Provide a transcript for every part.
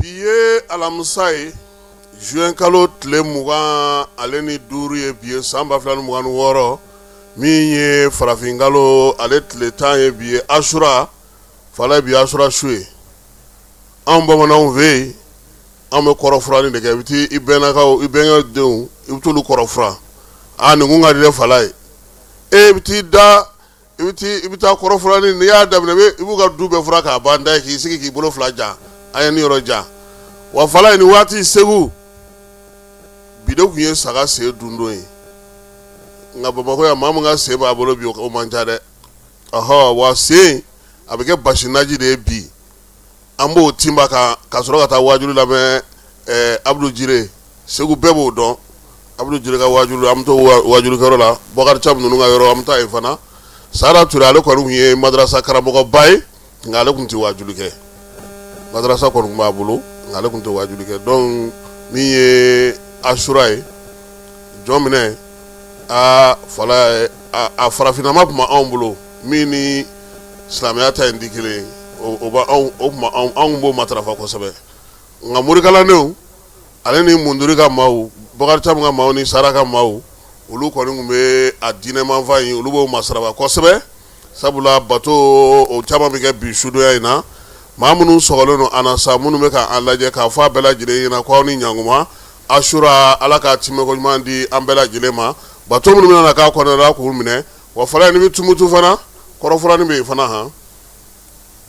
Biye alamusaye juin kalo tile mugan ale ni duuru ye biye san 2026 min ye farafin kalo ale tile 10 ye biye asura fala bi asura suye an bamananw fɛ an bɛ kɔrɔfurani de kɛ i bɛ taa i bɛnnakaw i bɛnkɛdenw i bɛ t'olu kɔrɔfura nin kun ka di ne fala ye i bɛ t'i da i bɛ taa kɔrɔfurani n'i y'a daminɛ i b'u ka du bɛɛ fura k'a ban da ye k'i sigi k'i bolo fila jan an ye ni yɔrɔ jan wa fala ye ni waati segu bi de kun ye saga sen dundon ye nka Bamakɔ yan maa min ka sen b'a bolo bi o man ca dɛ wa sen a bɛ kɛ basi naji de ye bi an b'o timba ka sɔrɔ ka taa wajulu lamɛn Abdou Djire segu bɛɛ b'o dɔn Abdou Djire ka wajulu an bɛ to wajulukɛyɔrɔ la Bokari Camu ninnu ka yɔrɔ an bɛ taa yen fana Sara Ture ale kɔni kun ye madrasa karamɔgɔba ye nka ale kun tɛ wajulu kɛ madrasa kɔni kun b'a bolo nka ale kun tɛ wajulu kɛ donc min ye asura ye jɔn minɛ fala a farafinama tun b'anw bolo min ni silamɛya ta in di kelen ye anw b'o matarafa kosɛbɛ nka morikalanenw ale ni munduri ka maaw Bokari Camu ka maaw ni Sara ka maaw olu kɔni kun bɛ a diinɛmanfa in olu b'o masaraba kosɛbɛ sabula bato o caman bɛ kɛ bi sudoya in na maa minnu sɔgɔlen don an na sa minnu bɛ k'an lajɛ k'a fɔ a bɛɛ lajɛlen ɲɛna k'aw ni ɲankuma asura ala ka timɛko ɲuman di an bɛɛ lajɛlen ma bato minnu bɛna na k'a kɔnɔna k'u minɛ wa fɔlɔ ni bɛ tumutu fana kɔrɔfurani bɛ yen fana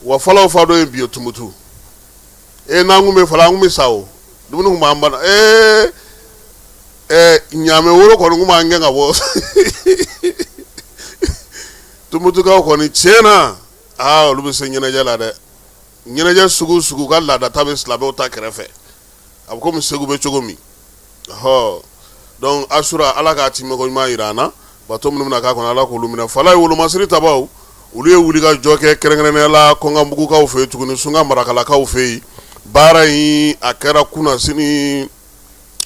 wa fɔlɔw fa dɔ ye bi ye tumutu n'an kun bɛ fɔlɔ an kun bɛ sa o dumuni kun b'an bana ɲaamɛ woro kɔni kun b'an gɛn ka bɔ tumutukaw kɔni tiɲɛ na olu bɛ se ɲɛnajɛ la dɛ ɲɛnajɛ sugu sugu ka laadata bɛ silamɛw ta kɛrɛfɛ a bɛ komi segu bɛ cogo min donc asura ala k'a timɛko ɲuman jira an na bato minnu bɛna k'a kɔnɔ ala k'olu minɛ fala ye wolomasiri tabaw olu ye wuli ka jɔ kɛ kɛrɛnkɛrɛnnenya la kɔnkanbugukaw fɛ yen tuguni sunka marakalakaw fɛ yen baara in a kɛra kunna sini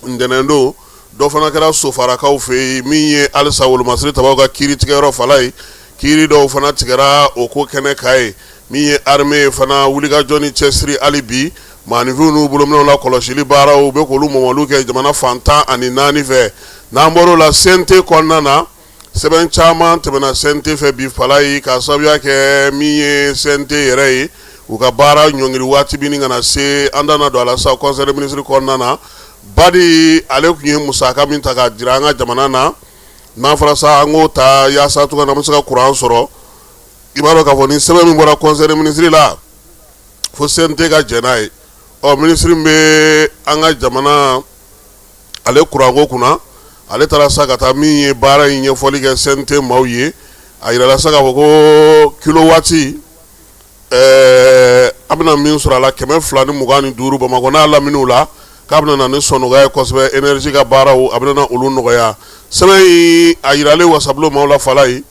ntɛnɛn don dɔ fana kɛra sofarakaw fɛ yen min ye halisa wolomasiri tabaw ka kiiri tigɛyɔrɔ fala ye kiiri dɔw fana tigɛra o ko kɛnɛ k'a ye min ye armée fana wulikajɔ ni cɛsiri hali bi maaninfinw n'u bolominɛw la kɔlɔsili baaraw u bɛ k'olu mɔmɔliw kɛ jamana fan 14 fɛ n'an bɔr'o la CNT kɔnɔna na sɛbɛn caman tɛmɛna CNT fɛ bi fala ye k'a sababuya kɛ min ye CNT yɛrɛ ye u ka baara ɲɔngiri waati bini kana se an da na don a la sa conseil des ministres kɔnɔna na badi ale kun ye musaka min ta ka jira an ka jamana na n'an fɔra sa an k'o ta yaasa cogo na an bɛ se ka kuran sɔrɔ i b'a dɔn k'a fɔ ni sɛbɛn min bɔra conseil des ministres la fo CNT ka jɛn n'a ye ministre bɛ an ka jamana ale kuranko kunna ale taara sa ka taa min ye baara in ɲɛfɔli kɛ CNT maaw ye a yirala sa k'a fɔ ko kilowaati a bɛna min sɔrɔ a la 225 Bamakɔ n'a laminɛw la k'a bɛna na ni sɔnɔgɔya ye kosɛbɛ énergie ka baaraw a bɛna na olu nɔgɔya sɛbɛn in a yiralen wasabulon maaw la fala ye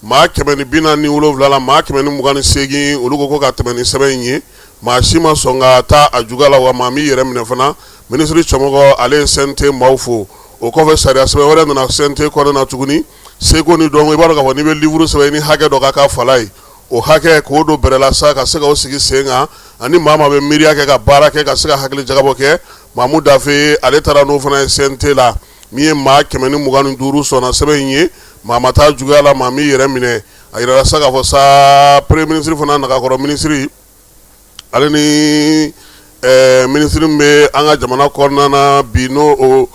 maa 147 la maa 128 olu ko ka tɛmɛ ni sɛbɛn in ye maa si ma sɔn ka taa a juga la wa maa min yɛrɛ minɛ fana minisiri cɔmɔgɔ ale ye CNT maaw fo o kɔfɛ sariya sɛbɛn wɛrɛ nana CNT kɔnɔna na tuguni seko ni dɔnko i b'a dɔn k'a fɔ n'i bɛ livre sɛbɛn ni hakɛ dɔ ka k'a fala ye o hakɛ k'o don bɛrɛla sa ka se k'o sigi sen kan ani maa bɛ miiriya kɛ ka baara kɛ ka se ka hakili jagabɔ kɛ Mamu Dafe ale taara n'o fana ye CNT la min ye maa 125 sɔnna sɛbɛn in ye maa ma taa juguya la maa min yɛrɛ minɛ a yirala sa k'a fɔ sa premier ministre fana nagakɔrɔ ministre ale ni ministre min bɛ an ka jamana kɔnɔna na bi n'o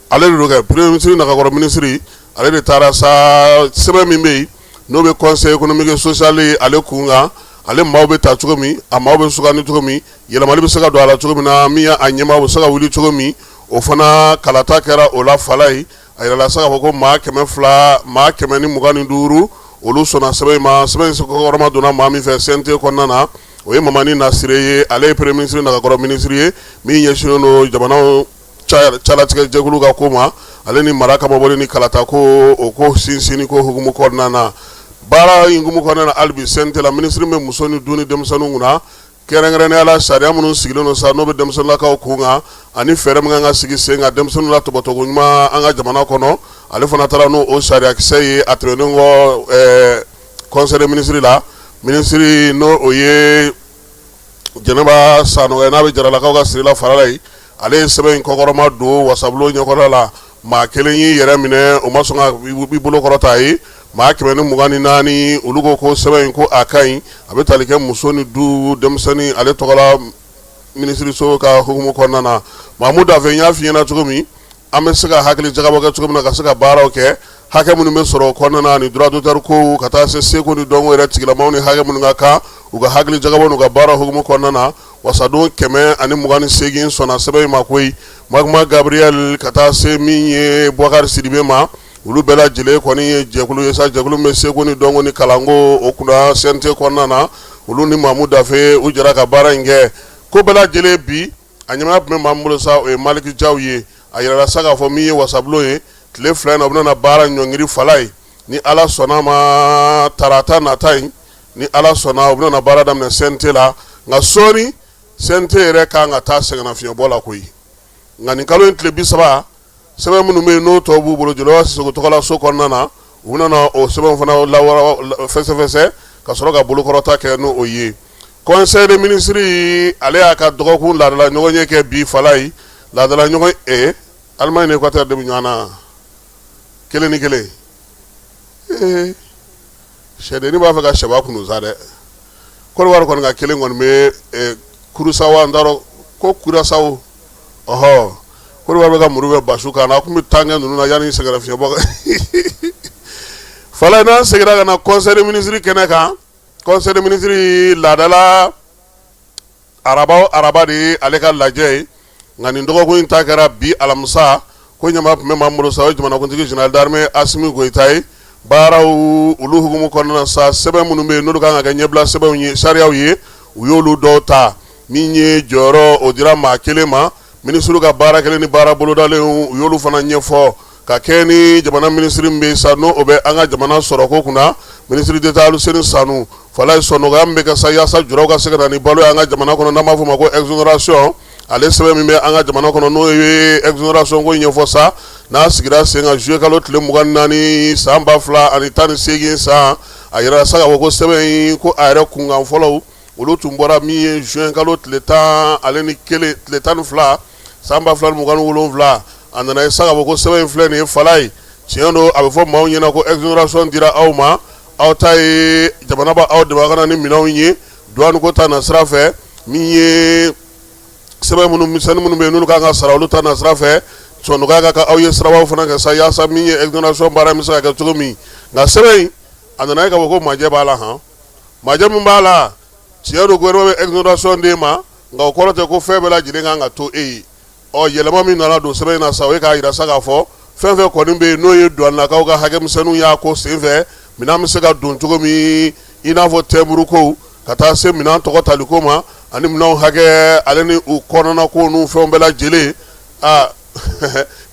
ale de don kɛ premier ministre nagakɔrɔ ministre ale de taara sa sɛbɛn min bɛ yen n'o bɛ conseil économique et social ye ale kun kan ale maaw bɛ ta cogo min a maaw bɛ sugandi cogo min yɛlɛmali bɛ se ka don a la cogo min na min a ɲɛmaaw bɛ se ka wuli cogo min o fana kalata kɛra o la fala ye a yirala sa k'a fɔ ko maa 125 olu sɔnna sɛbɛn in ma sɛbɛn in kɔrɔma donna maa min fɛ CNT kɔnɔna na o ye Mamani Nasire ye ale ye premier ministre nagakɔrɔ ministre ye min ɲɛsinnen don jamanaw calatigɛ jɛkulu ka ko ma ale ni mara kamabɔli ni kalata ko o ko sinsinni ko hukumu kɔnɔna na baara in hukumu kɔnɔna na hali bi CNT la ministre bɛ muso ni du ni denmisɛnninw kunna kɛrɛnkɛrɛnnenya la sariya minnu sigilen don sa n'o bɛ denmisɛnninlakaw kun kan ani fɛɛrɛ min kan ka sigi sen kan denmisɛnninw la tɔbɔtɔbɔ ɲuman an ka jamana kɔnɔ ale fana taara n'o sariya kisɛ ye a tɛmɛnen kɔ conseil des ministres la ministre n'o o ye Jɛnɛba Sanogo n'a bɛ jaralakaw ka siri la farala ye ale ye sɛbɛn in kɔkɔrɔma don wasabulon ɲɛkɔrɔ la maa kelen y'i yɛrɛ minɛ o ma sɔn ka i bolo kɔrɔta ye maa 124 olu ko ko sɛbɛn in ko a ka ɲi a bɛ tali kɛ muso ni du denmisɛnnin ale tɔgɔla minisiriso ka hukumu kɔnɔna na Mahamudu Dafɛ n y'a f'i ɲɛna cogo min an bɛ se ka hakili jagabɔ kɛ cogo min na ka se ka baaraw kɛ hakɛ minnu bɛ sɔrɔ o kɔnɔna na ani droit d'auteur ko ka taa se seko ni dɔnko yɛrɛ tigilamaw ni hakɛ minnu ka kan u ka hakili jagabɔ n'u ka baara hukumu kɔnɔna na wasadon 128 sɔnna sɛbɛn in ma koyi Maguma Gabriel ka taa se min ye Boubacar Sidibe ma olu bɛɛ lajɛlen kɔni ye jɛkulu ye sa jɛkulu min bɛ seko ni dɔnko ni kalanko o kunna CNT kɔnɔna na olu ni Mahamudu Dafɛ u jɛra ka baara in kɛ ko bɛɛ lajɛlen bi a ɲɛmaa tun bɛ maa min bolo sa o ye Maliki Jaw ye a yirala sa k'a fɔ min ye wasabulon ye tile 2 in na u bɛna baara ɲɔngiri fala ye ni Ala sɔnna ma tarata nata in ni Ala sɔnna u bɛna baara daminɛ CNT la nka sɔɔni CNT yɛrɛ kan ka taa sɛgɛnnafiɲɛbɔ la koyi nka nin kalo in tile 30 sɛbɛn minnu bɛ yen n'o tɔ b'u bolo Jɔlɔba Sisoko tɔgɔla so kɔnɔna na u bɛna o sɛbɛn fana fɛsɛfɛsɛ ka sɔrɔ ka bolokɔrɔta kɛ n'o ye Conseil des ministres ale y'a ka dɔgɔkun laadala ɲɔgɔn ye kɛ bi fala ye laadala ɲɔgɔn Allemagne ni Équateur de bɛ ɲɔgɔn na kelen ni kelen sɛdennin b'a fɛ ka sɛba kunu sa dɛ Côte d'Ivoire kɔni ka kelen kɔni bɛ Kurusawa n t'a dɔn ko Kurasaw ɔhɔ Côte d'Ivoire bɛ ka muru bɛ basu kan a tun bɛ taa kɛ ninnu na yanni sɛgɛnnafiɲɛbɔ fala n'an seginna ka na Conseil des ministres kɛnɛ kan Conseil des ministres laadala araba de ye ale ka lajɛ ye nka nin dɔgɔkun in ta kɛra bi alamisa ko ɲɛmaa tun bɛ maa min bolo sa o ye jamanakuntigi général d'armée Asimi Goyita ye baaraw olu hukumu kɔnɔna na sa sɛbɛn minnu bɛ yen n'olu kan ka kɛ ɲɛbila sɛbɛnw ye sariyaw ye u y'olu dɔw ta min ye jɔyɔrɔ o dira maa kelen ma minisiriw ka baara kelen ni baara bolodalenw u y'olu fana ɲɛfɔ ka kɛ ni jamana minisiri min bɛ yen sa n'o bɛ an ka jamana sɔrɔ ko kunna minisiri d'État Aluseni Sanu fala ye sɔn nɔgɔya min bɛ kɛ sa yaasa jɔrɔw ka se ka na ni balo ye an ka jamana kɔnɔ n'an b'a fɔ o ma ko exonération ale sɛbɛn min bɛ an ka jamana kɔnɔ n'o ye exonération ko ɲɛfɔ sa n'a sigira sen kan juillet kalo tile 24 san 2018 san a yɛrɛ sa k'a fɔ ko sɛbɛn in ko a yɛrɛ kunkan fɔlɔw olu tun bɔra min ye juin kalo tile 10 ale ni kelen tile 12 san 2027 a nana ye sa k'a fɔ ko sɛbɛn in filɛ nin ye fala ye tiɲɛ don a bɛ fɔ maaw ɲɛna ko exonération dira aw ma aw ta ye jamana b'a aw dɛmɛ a ka na ni minɛnw ye douane ko ta na sira fɛ min ye sɛbɛn minnu misɛnnin minnu bɛ yen n'olu kan ka sara olu ta na sira fɛ sɔn nɔgɔya ka kan aw ye sirabaw fana kɛ sa yaasa min ye exonération baara bɛ se ka kɛ cogo min nka sɛbɛn in a nana ye k'a fɔ ko majɛ b'a la majɛ min b'a la tiɲɛ don gouvernement bɛ exonération d'e ma nka o kɔrɔ tɛ ko fɛn bɛɛ lajɛlen kan ka to e ye yɛlɛma min nana don sɛbɛn in na sa o ye k'a yira sa k'a fɔ fɛn fɛn kɔni bɛ yen n'o ye douanelakaw ka hakɛ misɛnninw y'a ko sen fɛ minɛn bɛ se ka don cogo min i n'a fɔ tɛmuru ko ka taa se minɛn tɔgɔ tali ko ma ani minɛnw hakɛ ale ni u kɔnɔna ko n'u fɛnw bɛɛ lajɛlen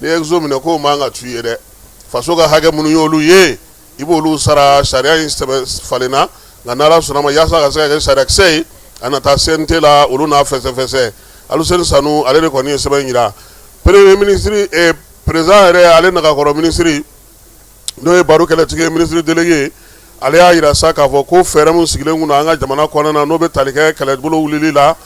ni exo minɛ ko man ka t'u ye dɛ faso ka hakɛ minnu y'olu ye i b'olu sara sariya in sɛbɛn falenna nka n'Ala sɔnna ma yaasa ka se ka kɛ sariyakisɛ ye a na taa CNT la olu n'a fɛsɛfɛsɛ Aluseni Sanu ale de kɔni ye sɛbɛn yira premier ministre président yɛrɛ ale nagakɔrɔ ministre n'o ye baro kɛlɛtigi ye ministre délégué ale y'a yira sa k'a fɔ ko fɛɛrɛ min sigilen kun don an ka jamana kɔnɔna na n'o bɛ tali kɛ kɛlɛbolo wulili la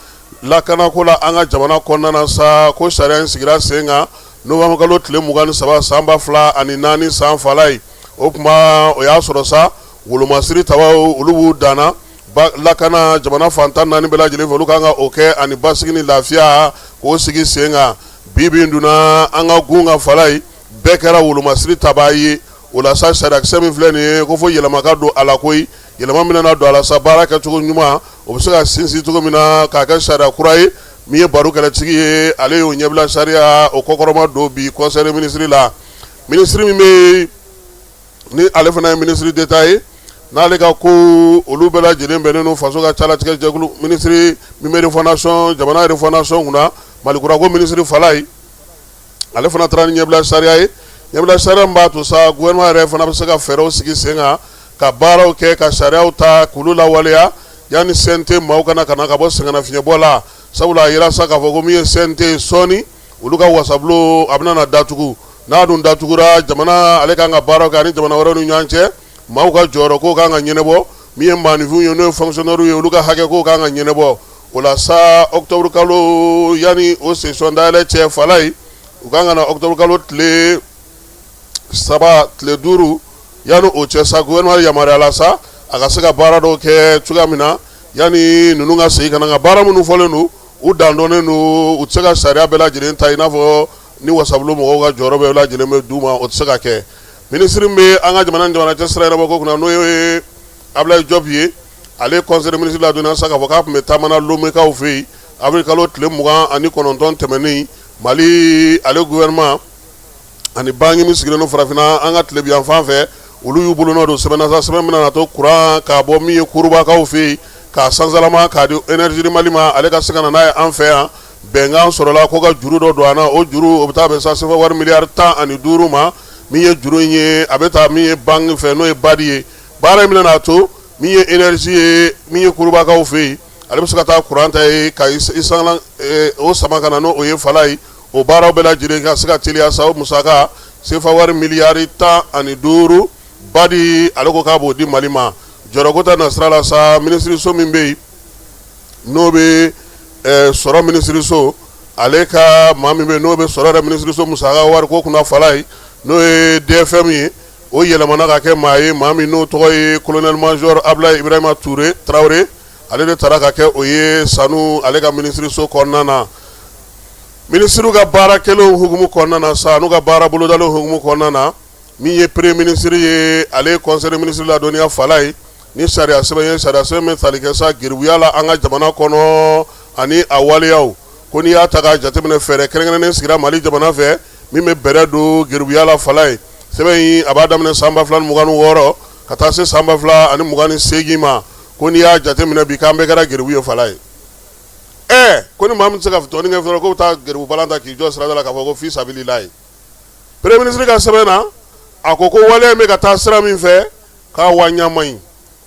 lakanako la an ka jamana kɔnɔna na sa ko sariya in sigira sen kan novembre kalo tile 23 san 2004 san fala ye o tuma o y'a sɔrɔ sa wolomasiri tabaw olu b'u danna lakana jamana fantan 4 bɛɛ lajɛlen fɛ olu kan ka o kɛ ani basigi ni lafiya k'o sigi sen kan bi donna an ka gun ka fala ye bɛɛ kɛra wolomasiri taba ye o la sa sariyakisɛ min filɛ nin ye ko fo yɛlɛma ka don a la koyi yɛlɛma min na don a la sa baara kɛcogo ɲuman o bɛ se ka sinsin cogo min na k'a kɛ sariya kura ye min ye baro kɛlɛtigi ye ale y'o ɲɛbila sariya o kɔkɔrɔma don bi conseil des ministres la ministre min bɛ ni ale fana ye ministre d'État ye n'ale ka ko olu bɛɛ lajɛlen bɛnnen don faso ka calatigɛ jɛkulu ministre min bɛ refondation jamana refondation kunna malikurako ministre fala ye ale fana taara ni ɲɛbila sariya ye ɲɛbila sariya min b'a to sa gouvernement yɛrɛ fana bɛ se ka fɛɛrɛw sigi sen kan ka baaraw kɛ ka sariyaw ta k'olu lawaleya yanni CNT maaw kana ka bɔ sɛgɛnnafiɲɛbɔ la sabula a yira sa k'a fɔ ko min ye CNT sɔɔni olu ka wasabulon a bɛna na datugu n'a dun datugura jamana ale kan ka baaraw kɛ ani jamana wɛrɛw ni ɲɔgɔn cɛ maaw ka jɔyɔrɔ ko kan ka ɲɛnabɔ min ye maanifinw ye n'o ye fonctionnaires ye olu ka hakɛ ko kan ka ɲɛnabɔ o la sa octobre kalo yani o session dayɛlɛ cɛ fala ye u kan ka na octobre kalo tile 3 tile 5 yani o cɛ sa gouvernement yamaruyala sa a ka se ka baara dɔw kɛ cogoya min na yani ninnu ka segin ka na nka baara minnu fɔlen don u dan dɔnnen don u tɛ se ka sariya bɛɛ lajɛlen ta i n'a fɔ ni wasabulu mɔgɔw ka jɔyɔrɔ bɛɛ lajɛlen bɛ d'u ma o tɛ se ka kɛ. Ministre bɛ an ka jamana ni jamana cɛ sira yɛrɛbɔ ko kunna n'o ye Ablaye Diop ye ale conseil des ministres ladonna sa k'a fɔ k'a tun bɛ taamana Lomekaw fɛ yen avril kalo tile 29 tɛmɛnen Mali ale gouvernement ani banque min sigilen don farafinna an ka tile bi yan fan fɛ olu y'u bolonɔ don sɛbɛn na sa sɛbɛn min na to courant k'a bɔ min ye Kurubakaw fɛ yen k'a sansalama k'a di énergie Mali ma ale ka se ka na n'a ye an fɛ yan bɛnkan sɔrɔla ko ka juru dɔ don an na o juru o bɛ taa bɛn sa sefa wari miliyari 15 ma min ye juru in ye a bɛ taa min ye banque fɛ n'o ye BAD ye baara in bɛna to min ye énergie ye min ye Kurubakaw fɛ yen ale bɛ se ka taa courant ta ye ka o sama ka na n'o ye fala ye o baaraw bɛɛ lajɛlen ka se ka teliya sa o musaka sefa wari miliyari 15 BAD ale ko k'a b'o di Mali ma jɔrɔko ta na sira la sa ministre so min bɛ yen n'o bɛ sɔrɔ ministre so ale ka maa min bɛ yen n'o bɛ sɔrɔ yɛrɛ ministre so musaka wari ko kunna fala ye n'o ye DFM ye o yɛlɛmana ka kɛ maa ye maa min n'o tɔgɔ ye colonel major Ablaye Ibrahima Traoré ale de taara ka kɛ o ye sanu ale ka ministre so kɔnɔna na ministre ka baara kɛlenw hukumu kɔnɔna na sa n'u ka baara bolodalenw hukumu kɔnɔna na min ye premier ministre ye ale conseil des ministres ladɔnniya fala ye ni sariya sɛbɛn ye sariya sɛbɛn min tali kɛ sa geribuya la an ka jamana kɔnɔ ani a waleyaw ko n'i y'a ta k'a jateminɛ fɛɛrɛ kɛrɛnkɛrɛnnen sigira Mali jamana fɛ min bɛ bɛrɛ don geribuya la fala ye sɛbɛn in a b'a daminɛ san 2026 ka taa se san 2028 ma ko n'i y'a jateminɛ bi k'an bɛɛ kɛra geribu ye fala ye ko ni maa min tɛ se ka tɔni kɛ fɔlɔ ko bɛ taa geribu balan ta k'i jɔ sirada la k'a fɔ ko fi sabililayi premier ministre ka sɛbɛn na a ko waleya in bɛ ka taa sira min fɛ k'a wa ɲama ɲi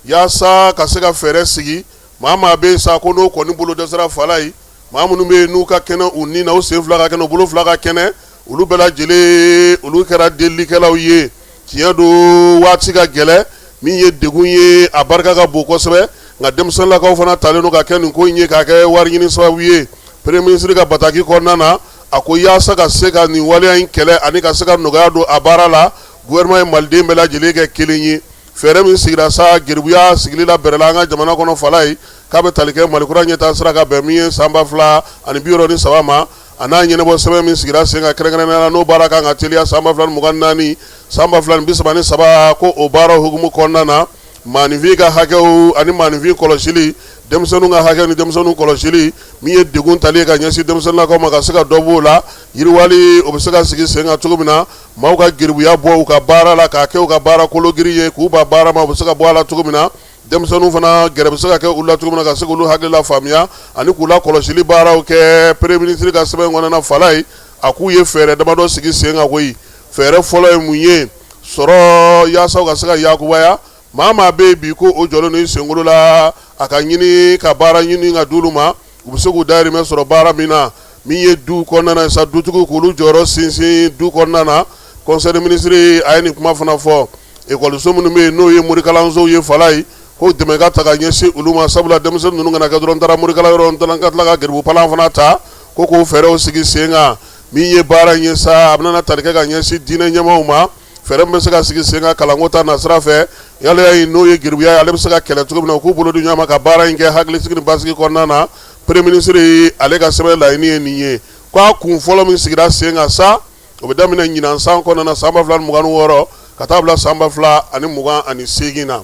yaasa ka se ka fɛɛrɛ sigi maa maa bɛ yen sa ko n'o kɔni bolo dɛsɛra fala ye maa minnu bɛ yen n'u ka kɛnɛ u ni na u sen fila ka kɛnɛ u bolo fila ka kɛnɛ olu bɛɛ lajɛlen olu kɛra delilikɛlaw ye tiɲɛ don waati ka gɛlɛ min ye degun ye a barika ka bon kosɛbɛ nka denmisɛnninlakaw fana talen don ka kɛ nin ko in ye k'a kɛ wari ɲini sababu ye premier ministre ka bataki kɔnɔna na a ko yaasa ka se ka nin waleya in kɛlɛ ani ka se ka nɔgɔya don a baara la gouvernement ye maliden bɛɛ lajɛlen kɛ kelen ye fɛɛrɛ min sigira sa geribuya sigili la bɛrɛla an ka jamana kɔnɔ fala ye k'a bɛ tali kɛ Mali kura ɲɛtaa sira ka bɛn min ye san 2063 ma a n'a ɲɛnabɔ sɛbɛn min sigira sen ka kɛrɛnkɛrɛnnenya la n'o baara kan ka teliya san 2024 san 2033 ko o baara hukumu kɔnɔna na maanifin ka hakɛw ani maanifin kɔlɔsili denmisɛnninw ka hakɛ ni denmisɛnninw kɔlɔsili min ye degun tali ye ka ɲɛsin denmisɛnninlakaw ma ka se ka dɔ b'o la yiriwali o bɛ se ka sigi sen kan cogo min na maaw ka geribuya bɔ u ka baara la k'a kɛ u ka baara kologiri ye k'u ba baara ma u bɛ se ka bɔ a la cogo min na denmisɛnninw fana gɛrɛ bɛ se ka kɛ u la cogo min na ka se k'olu hakili la faamuya ani k'u la kɔlɔsili baaraw kɛ premier ministre ka sɛbɛn kɔnɔna fala ye a k'u ye fɛɛrɛ damadɔ sigi sen kan koyi fɛɛrɛ fɔlɔ ye mun ye sɔrɔ yaasa u ka se ka yakubaya maa maa bɛ yen bi ko o jɔlen don i senkolo la a ka ɲini ka baara ɲini ka d'olu ma u bɛ se k'u dahirimɛ sɔrɔ baara min na min ye du kɔnɔna na sa dutigiw k'olu jɔyɔrɔ sinsin du kɔnɔna na conseil des ministres a ye nin kuma fana fɔ ekɔliso minnu bɛ yen n'o ye morikalansow ye fala ye ko dɛmɛ ka ta ka ɲɛsin olu ma sabula denmisɛnnin ninnu kana kɛ dɔrɔn n taara morikala yɔrɔ n ka tila ka geribu palan fana ta ko k'o fɛɛrɛw sigi sen kan min ye baara in ye sa a bɛna tali kɛ ka ɲɛsin diinɛ ɲɛmaaw ma fɛɛrɛ min bɛ se ka sigi sen kan kalanko ta nasira fɛ yala ye n'o ye geribuya ye ale bɛ se ka kɛlɛ cogo min na u k'u bolo di ɲɔgɔn ma ka baara in kɛ hakilisigi ni basigi kɔnɔna na premier ministre ale ka sɛbɛn laɲini ye nin ye ko a kun fɔlɔ min sigira sen kan sa o bɛ daminɛ ɲinan san kɔnɔna na san 2026 ka taa bila san 2028 na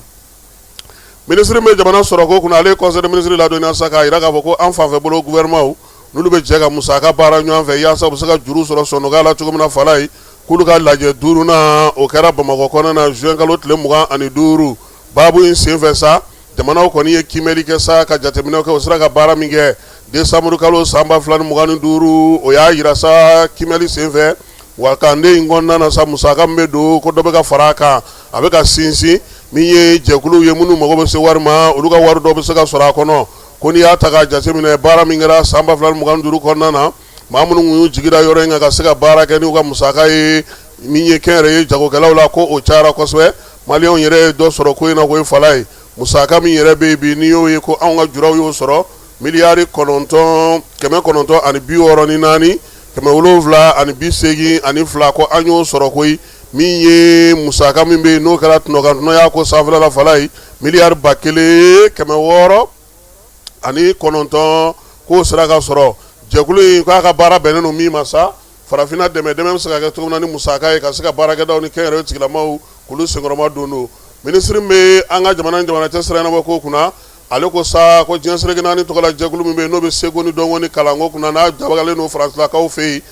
ministre bɛ jamana sɔrɔ ko kunna ale conseil des ministres ladɔnniya sa k'a jira k'a fɔ ko an fanfɛ bolo gouvernement n'olu bɛ jɛ ka musaka baara ɲɔgɔn fɛ yaasa u bɛ se ka juru sɔrɔ sɔnɔgɔya la cogo min na fala ye k'olu ka lajɛ 5nan o kɛra Bamakɔ kɔnɔna na juin kalo tile 25 baabu in senfɛ sa jamanaw kɔni ye kimɛli kɛ sa ka jateminɛw kɛ o sera ka baara min kɛ décembre kalo san 2025 o y'a jira sa kimɛli senfɛ wa kande in kɔnɔna na sa musaka min bɛ don ko dɔ bɛ ka fara a kan a bɛ ka sinsin min ye jɛkuluw ye minnu mago bɛ se wari ma olu ka wari dɔ bɛ se ka sɔrɔ a kɔnɔ ko n'i y'a ta k'a jateminɛ baara min kɛra san 2025 kɔnɔna na maa minnu kun y'u jigira yɔrɔ in kan ka se ka baara kɛ n'u ka musaka ye min ye kɛnyɛrɛye jagokɛlaw la ko o cayara kosɛbɛ maliyɛnw yɛrɛ ye dɔ sɔrɔ ko in na ko ye fala ye musaka min yɛrɛ bɛ yen bi n'i y'o ye ko anw ka juraw y'o sɔrɔ miliyari kɛmɛ kɔnɔntɔn ani bi wɔɔrɔ ni naani kɛmɛ wolonwula ani bi seegin ani fila ko an y'o sɔrɔ koyi min ye musaka min bɛ yen n'o kɛra tɔnɔya ko sanfɛla fala ye miliyari ba kelen kɛmɛ wɔɔrɔ ani kɔnɔntɔn k'o sera ka sɔrɔ jɛkulu in k'a ka baara bɛnnen don min ma sa farafinna dɛmɛ bɛ se ka kɛ cogo min na ni musaka ye ka se ka baarakɛdaw ni kɛnyɛrɛye tigilamaw k'olu senkɔrɔma don don minisiri bɛ an ka jamana cɛ sira ɲɛnabɔ ko kunna ale ko sa ko diɲɛ seleke naani tɔgɔ la jɛkulu min bɛ yen n'o bɛ seko ni dɔnko ni kalanko kunna n'a jabagalen don faransilakaw fɛ yen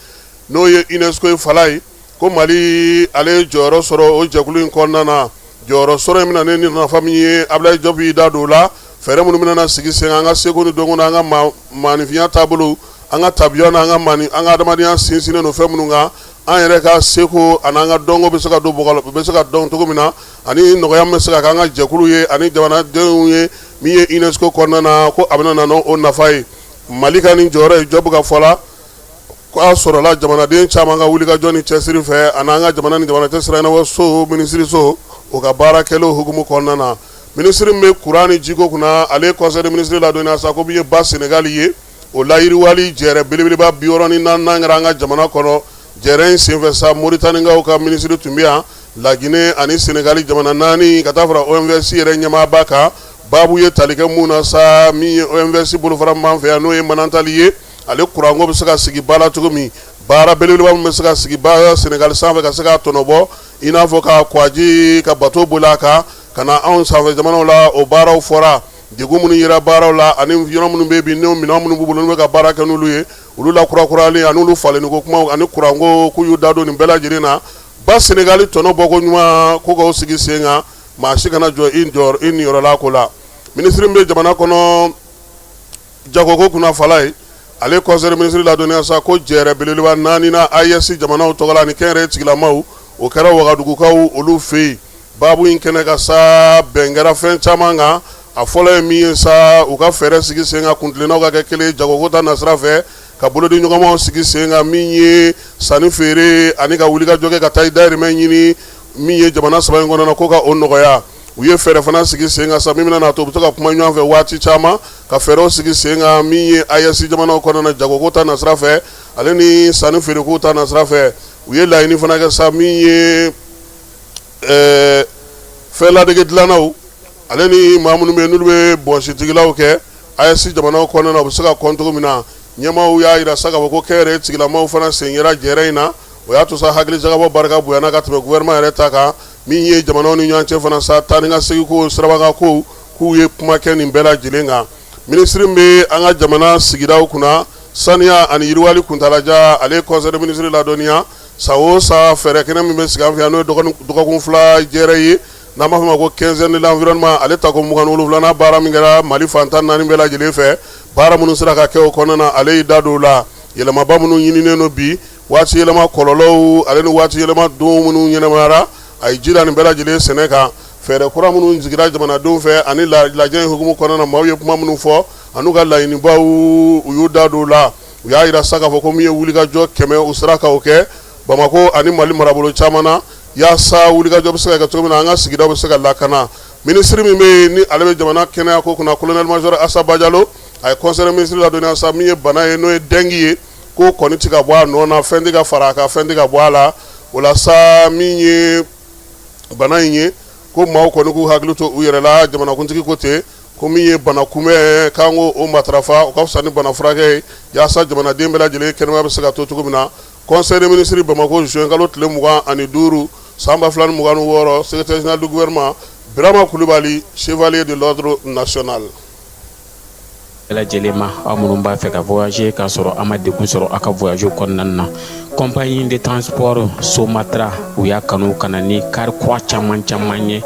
n'o ye UNESCO ye fala ye ko Mali ale ye jɔyɔrɔ sɔrɔ o jɛkulu in kɔnɔna na jɔyɔrɔ sɔrɔ in bɛna ne ni nafa min ye Ablaye Diop y'i da don o la fɛɛrɛ minnu bɛna sigi sen an ka seko ni dɔnko n'an ka maanifinya taabolo an ka tabiya n'an ka adamadenya sinsinnen don fɛn minnu kan an yɛrɛ ka seko ani an ka dɔnko bɛ se ka don bɔgɔ bɛ se ka dɔn cogo min na ani nɔgɔya min bɛ se ka kɛ an ka jɛkulu ye ani jamanadenw ye min ye UNESCO kɔnɔna na ko a bɛna na n'o nafa ye Mali ka nin jɔyɔrɔ ye Diop ka fɔ la k'a sɔrɔla jamanaden caman ka wulikajɔ ni cɛsiri fɛ ani an ka jamana ni jamana cɛ sira ɲɛnabɔ so minisiriso o ka baara kɛlen hukumu kɔnɔna na minisiri min bɛ kuran ni jiko kunna ale conseil des ministres ladɔnniya sa ko min ye ba Senegal ye o layiriwali jɛrɛ belebeleba 64 kɛra an ka jamana kɔnɔ jɛrɛ in senfɛ sa Mauritanienkaw ka minisiri tun bɛ yan Laginɛ ani Senegal jamana 4 ka taa fara OMVS yɛrɛ ɲɛmaaba kan baabu ye tali kɛ mun na sa min ye OMVS bolofara min fɛ yan n'o ye Manantali ye ale kuranko bɛ se ka sigi ba la cogo min baara belebeleba min bɛ se ka sigi ba Senegal sanfɛ ka se ka tɔnɔbɔ i n'a fɔ ka kwaji ka bateau boli a kan ka na anw sanfɛ jamanaw la o baaraw fɔra degun minnu yera baaraw la ani yɔrɔ minnu bɛ yen bi n'o minɛn minnu b'u bolo n'u bɛ ka baara kɛ n'olu ye olu la kurakuralen ani olu falenni ko kumaw ani kuranko k'u y'u da don nin bɛɛ lajɛlen na ba Senegal tɔnɔ bɔko ɲuman ko k'o sigi sen kan maa si kana jɔ i niyɔrɔla ko la minisiri min bɛ jamana kɔnɔ jagoko kunna fala ye ale conseil des ministres ladɔnniya sa ko jɛrɛ belebeleba 4 na AES jamanaw tɔgɔ la ani kɛnyɛrɛye tigilamaw o kɛra Wagadugukaw olu fɛ yen baabu in kɛnɛ ka sa bɛn kɛra fɛn caman kan a fɔlɔ ye min ye sa u ka fɛɛrɛ sigi sen kan kuntilennaw ka kɛ kelen jagoko ta nasira fɛ ka bolodi ɲɔgɔnmaw sigi sen kan min ye sanni feere ani ka wulikajɔ kɛ ka taa i dayirimɛ ɲini min ye jamana saba in kɔnɔna na ko ka o nɔgɔya u ye fɛɛrɛ fana sigi sen kan sa min bɛna na to u bɛ se ka kuma ɲɔgɔn fɛ waati caman ka fɛɛrɛw sigi sen kan min ye AES jamanaw kɔnɔna na jagoko ta nasira fɛ ale ni sanni feereko ta nasira fɛ u ye laɲini fana kɛ sa min ye fɛn ladege dilannaw ale ni maa minnu bɛ yen n'olu bɛ bɔnsitigilaw kɛ AES jamanaw kɔnɔna na u bɛ se ka kɔn cogo min na ɲɛmaaw y'a jira sa k'a fɔ ko kɛnyɛrɛye tigilamaw fana sen yera jɛrɛ in na o y'a to sa hakili jagabɔ barika bonyana ka tɛmɛ gouvernement yɛrɛ ta kan min ye jamanaw ni ɲɔgɔn cɛ fana sa taa ni ka segin ko sirabaka ko k'u ye kuma kɛ nin bɛɛ lajɛlen kan minisiri bɛ an ka jamana sigidaw kunna saniya ani yiriwali kuntalajan ale conseil des ministres ladɔnniya sa o sa fɛɛrɛ kɛnɛ min bɛ sigi an fɛ yan n'o ye dɔgɔkun 2 jɛrɛ ye n'an b'a fɔ ma ko 15 de l'environnement ale ta ko 27nan baara min kɛra Mali fan 14 bɛɛ lajɛlen fɛ baara minnu sera ka kɛ o kɔnɔna na ale y'i da don o la yɛlɛmaba minnu ɲininen don bi waati yɛlɛma kɔlɔlɔw ale ni waati yɛlɛma don minnu ɲɛnɛmayara a ye jira nin bɛɛ lajɛlen sɛnɛ kan fɛɛrɛ kura minnu jigira jamanadenw fɛ ani lajɛ in hukumu kɔnɔna na maaw ye kuma minnu fɔ an'u ka laɲinibaw u y'u da don o la u y'a jira sa k'a fɔ ko min ye wulikajɔ 100 u sera k'o kɛ Bamako ani Mali marabolo caman na yaasa wulikajɔ bɛ se ka kɛ cogo min na an ka sigidaw bɛ se ka lakana minisiri min bɛ yen ni ale bɛ jamana kɛnɛya ko kunna colonel major Asaba Jalo a ye conseil des ministres ladɔnniya sa min ye bana ye n'o ye dengue ye ko kɔni tɛ ka bɔ a nɔ na fɛn tɛ ka fara a kan fɛn tɛ ka bɔ a la o la sa min ye bana in ye ko maaw kɔni k'u hakili to u yɛrɛ la jamanakuntigi ko ten ko min ye bana kunbɛn k'an k'o matarafa o ka fisa ni bana furakɛ ye yaasa jamanaden bɛɛ lajɛlen kɛnɛmaya bɛ se ka to cogo min na conseil des ministres Bamako juin kalo tile 25 san 2026 secrétaire général du gouvernement Birama Kulibali chevalier de l'ordre national. lajɛlen ma aw minnu b'a fɛ ka voyager k'a sɔrɔ a ma degun sɔrɔ a ka voyage kɔnɔna na compagnie de transport Somatra u y'a kanu ka na ni kari kura caman ye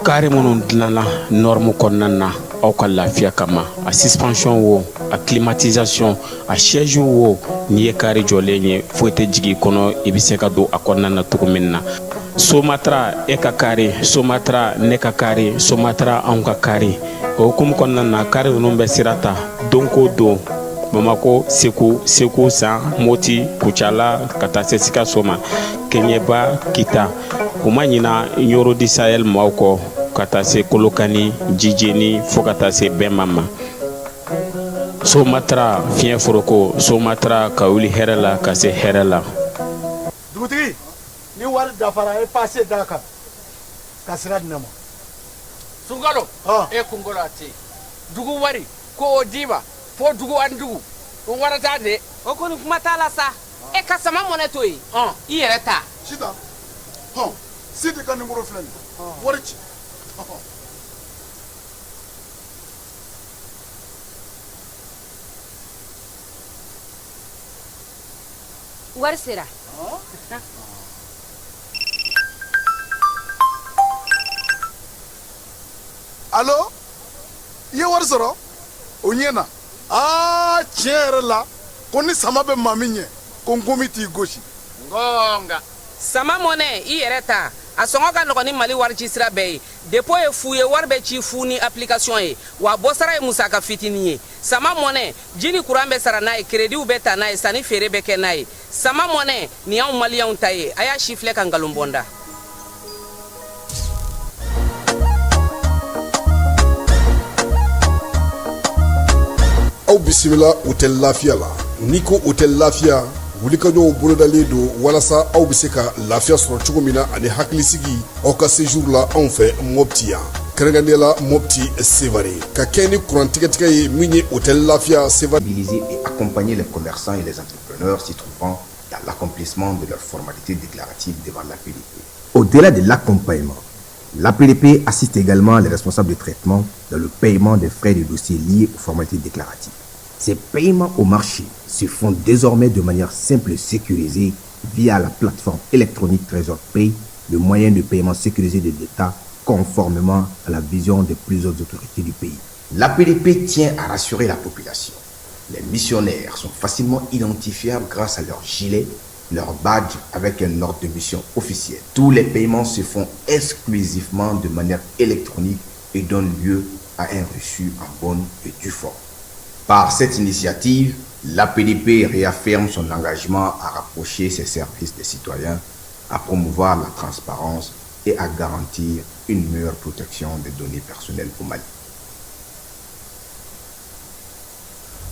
kari minnu dilanna norme kɔnɔna na aw ka lafiya kama a suspension wo a climatisation a siège wo n'i ye kari jɔlen ye foyi tɛ jigin kɔnɔ i bɛ se ka don a kɔnɔna na cogo min na Somatra e ka kari Somatra ne ka kari Somatra anw ka kari o hukumu kɔnɔna na kari ninnu bɛ sira ta don ko don Bamako Segu San Moti Kucala ka taa se Sikaso ma Keɲeba Kita u ma ɲina Yoro di Sahel maaw kɔ ka taa se Kolokani Jijeni fo ka taa se Bɛnma ma Somatra fiɲɛ foroko Somatra ka wuli hɛrɛ la ka se hɛrɛ la. Dugutigi ni wari dafara e passe d'a kan ka sira di ne ma. Sunkalo e kunkolo ati dugu wari ko o d'i ma fo dugu ani dugu o wara t'a de. O kɔni kuma t'a la sa e ka sama mɔnɛ to yen i yɛrɛ ta. Sita Sidi ka numéro filɛ nin wari ci. Wari sera. Allo i ye wari sɔrɔ o ɲɛna tiɲɛ yɛrɛ la ko ni sama bɛ maa min ɲɛ ko n komi t'i gosi. Ngonga Sama mɔnɛ i yɛrɛ ta a sɔngɔ ka nɔgɔn ni Mali wari ci sira bɛɛ ye. Dépôt ye fu ye wari bɛ ci fu ni application ye wa bɔsara ye musaka fitinin ye. Sama mɔnɛ ji ni courant bɛ sara n'a ye crédit bɛ ta n'a ye sanni feere bɛ kɛ n'a ye. Sama mɔnɛ nin y'anw maliyɛnw ta ye a y'a si filɛ ka nkalon bɔnda. Aw bisimila hôtel Lafiya la. N'i ko hôtel Lafiya wulikajɔw bolodalen don walasa aw bɛ se ka lafiya sɔrɔ cogo min na ani hakilisigi aw ka séjour la anw fɛ Mopti yan. Kɛrɛnkɛrɛnnenya la Mopti Sevare ka kɛ ni kurantigɛtigɛ ye min ye hôtel Lafiya Sevare. Mobiliser et accompagner les commerçants et les entrepreneurs s'y trouvant dans l'accomplissement de leurs formalités déclaratives devant l'APDP. Au-delà de l'accompagnement, l'APDP assiste également les responsables de traitement dans le paiement des frais de dossiers liés aux formalités déclaratives. Ces paiements au marché se font désormais de manière simple et sécurisée via la plateforme électronique Trésor Pay, le moyen de paiement sécurisé de l'État conformément à la vision de plusieurs autorités du pays. L'APDP tient à rassurer la population. Les missionnaires sont facilement identifiables grâce à leur gilet, leur badge avec un ordre de mission officiel. Tous les paiements se font exclusivement de manière électronique et donnent lieu à un reçu en bonne et due forme. Par cette initiative, l'APDP réaffirme son engagement à rapprocher ses services des citoyens, à promouvoir la transparence et à garantir une meilleure protection des données personnelles au Mali.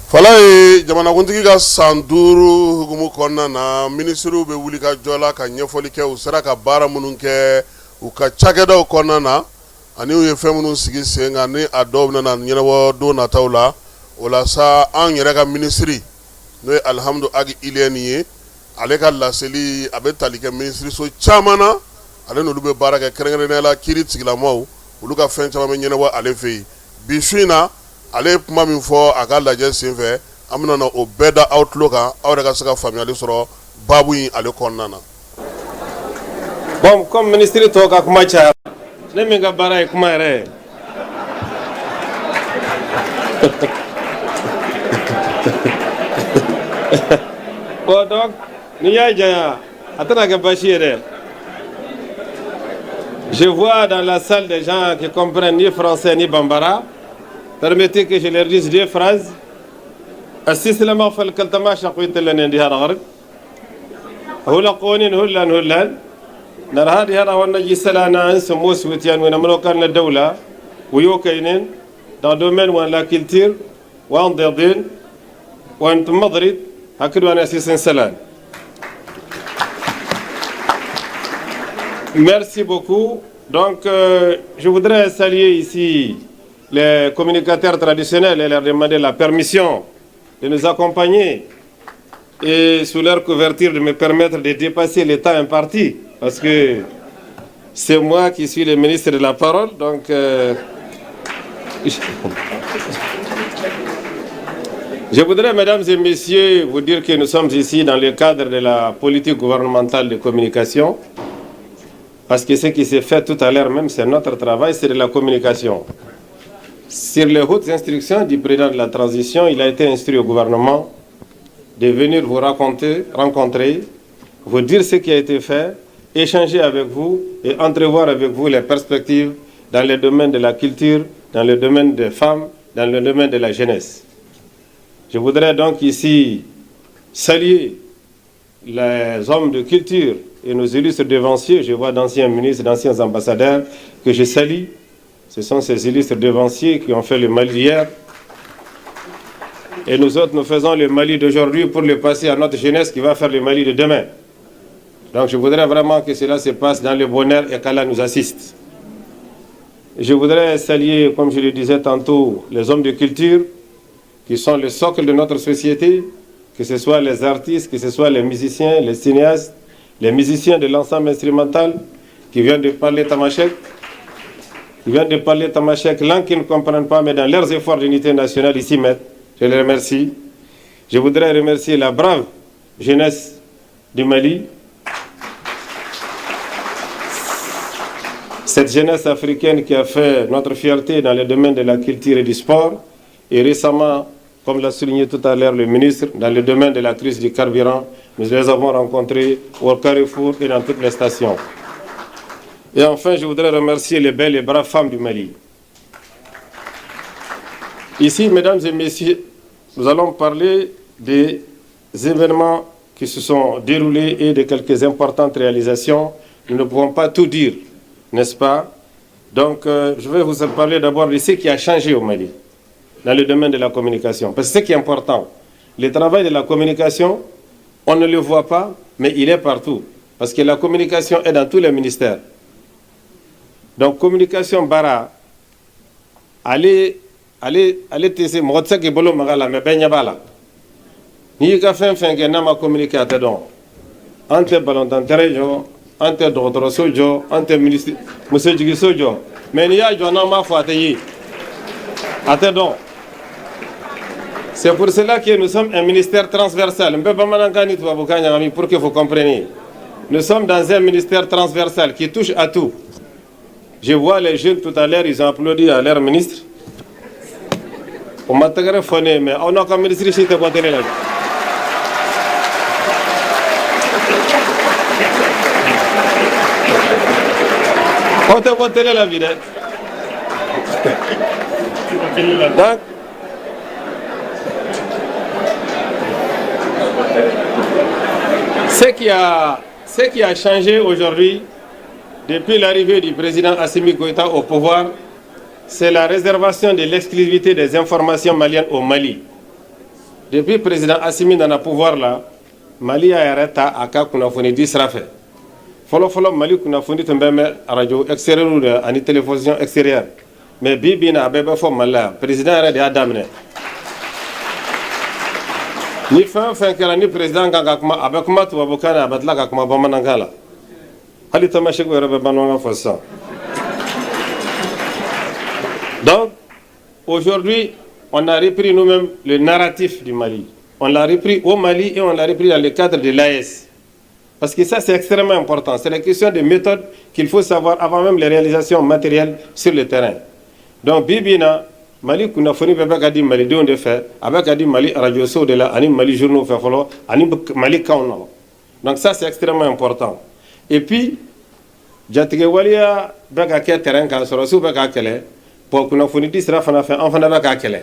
Fala ye jamanakuntigi ka san 5 hukumu kɔnɔna na ministriw bɛ wuli ka jɔ la ka ɲɛfɔli kɛ u sera ka baara minnu kɛ u ka cakɛdaw kɔnɔna na ani u ye fɛn minnu sigi sen kan ni a dɔw bɛna ɲɛnabɔ don nataw la o la sa an yɛrɛ ka ministri n'o ye Alhamdu Agi Iliyɛni ye ale ka laseli a bɛ tali kɛ ministriso caman na ale n'olu bɛ baara kɛ kɛrɛnkɛrɛnnenya la kiiri tigilamɔgɔw olu ka fɛn caman bɛ ɲɛnabɔ ale fɛ yen bi su in na ale ye kuma min fɔ a ka lajɛ senfɛ an bɛna na o bɛɛ da aw tulo kan aw yɛrɛ ka se ka faamuyali sɔrɔ baabu in ale kɔnɔna na. Bon, comme ministre tɔw ka kuma cayara ne min ka baara ye kuma yɛrɛ ye bon donc n'i y'a janya a tɛna kɛ basi ye dɛ. Je vois dans la salle des gens qui comprennent ni français ni bambara. Permettez que je leur dise 2 phrases. السلسلة في الكلتما شقويت لنا عندي هذا غرب هولا قوانين هلا نرى هذه هذا ونجي سلانا أنس موسويتيان ونملو كان الدولة ويوكينين dans le domaine où la culture وان ضيضين وان مضرد هكذا أنا أسيسن سلام. Merci beaucoup. Donc je voudrais saluer ici les communicateurs traditionnels et leur demander la permission de nous accompagner et sous leur couverture de me permettre de dépasser le temps imparti parce que c'est moi qui suis le ministre de la parole. Donc je voudrais, mesdames et messieurs, vous dire que nous sommes ici dans le cadre de la politique gouvernementale de communication parce que ce qui s'est fait tout à l'heure même, c'est notre travail, c'est de la communication. Sur les hautes instructions du président de la transition, il a été instruit au gouvernement de venir vous rencontrer, vous dire ce qui a été fait, échanger avec vous et entrevoir avec vous les perspectives dans le domaine de la culture, dans le domaine des femmes, dans le domaine de la jeunesse. Je voudrais donc ici saluer les hommes de culture et nos illustres devanciers. Je vois d'anciens ministres, d'anciens ambassadeurs que je salue. Ce sont ces illustres devanciers qui ont fait le mal d'hier. Et nous autres, nous faisons le Mali d'aujourd'hui pour le passer à notre jeunesse qui va faire le Mali de demain. Donc je voudrais vraiment que cela se passe dans le bonheur et qu'Allah nous assiste. Je voudrais saluer, comme je le disais tantôt, les hommes de culture qui sont le socle de notre société, que ce soit les artistes, que ce soit les musiciens, les cinéastes, les musiciens de l'ensemble instrumental qui viennent de parler tamashek, langue qu'ils ne comprennent pas, mais dans leurs efforts d'unité nationale, ils s'y mettent. Je les remercie. Je voudrais remercier la brave jeunesse du Mali, cette jeunesse africaine qui a fait notre fierté dans le domaine de la culture et du sport, et récemment, comme l'a souligné tout à l'heure le ministre, dans le domaine de la crise du carburant, nous les avons rencontrés au Carrefour et dans toutes les stations. Et enfin, je voudrais remercier les belles et braves femmes du Mali. Ici, mesdames et messieurs, nous allons parler des événements qui se sont déroulés et de quelques importantes réalisations. Nous ne pouvons pas tout dire, n'est-ce pas? Donc, je vais vous parler d'abord de ce qui a changé au Mali, dans le domaine de la communication. Parce que ce qui est important, le travail de la communication, on ne le voit pas, mais il est partout. Parce que la communication est dans tous les ministères. Donc, communication bara, allez tese motsa ke bolo magala me benya bala ni ka fen fen ke na ma communiquer ate don ante balon tantere jo ante docteur sojo ante ministre monsieur jigi sojo mais ni ya jo na ma fo ate yi ate don. C'est pour cela que nous sommes un ministère transversal. Mbe ba manangani to abukanya ngami pour que vous compreniez. Nous sommes dans un ministère transversal qui touche à tout. Je vois les jeunes tout à l'heure, ils ont applaudi à leur ministre. On m'a téléphoné, mais on a comme ministre ici, tu es télé là. On te télé la vie. Donc, ce qui a changé aujourd'hui, depuis l'arrivée du président Assimi Goïta au pouvoir, c'est la réservation de l'exclusivité des informations maliennes au Mali. Depuis le président Assimi dans le pouvoir là, Mali a arrêté à Kakunafoni d'Israfe. Follow Mali Kunafoni Tembeme radio extérieure et télévision extérieure. Mais Bibi n'a pas fait mal. Le président a arrêté à Damne. Ni fin que ni président Gangakma avec moi tu vas beaucoup à battre la Gakma Bamanangala. Ali Tamashek ou Rababananga Fossa. Donc, aujourd'hui, on a repris nous-mêmes le narratif du Mali. On l'a repris au Mali et on l'a repris dans le cadre de l'AS. Parce que ça, c'est extrêmement important. C'est la question des méthodes qu'il faut savoir avant même les réalisations matérielles sur le terrain. Donc, Bibina, Mali, qu'on a fourni avec Adi Mali, de on fait, avec Adi Mali, Radio So de la, Ani Mali Journaux, Ani Mali Kauno. Donc, ça, c'est extrêmement important. Et puis, Jatigewalia, Bagake terrain, quand on se retrouve pour qu'on a fourni 10 rafs, on a fait enfant avec Akele.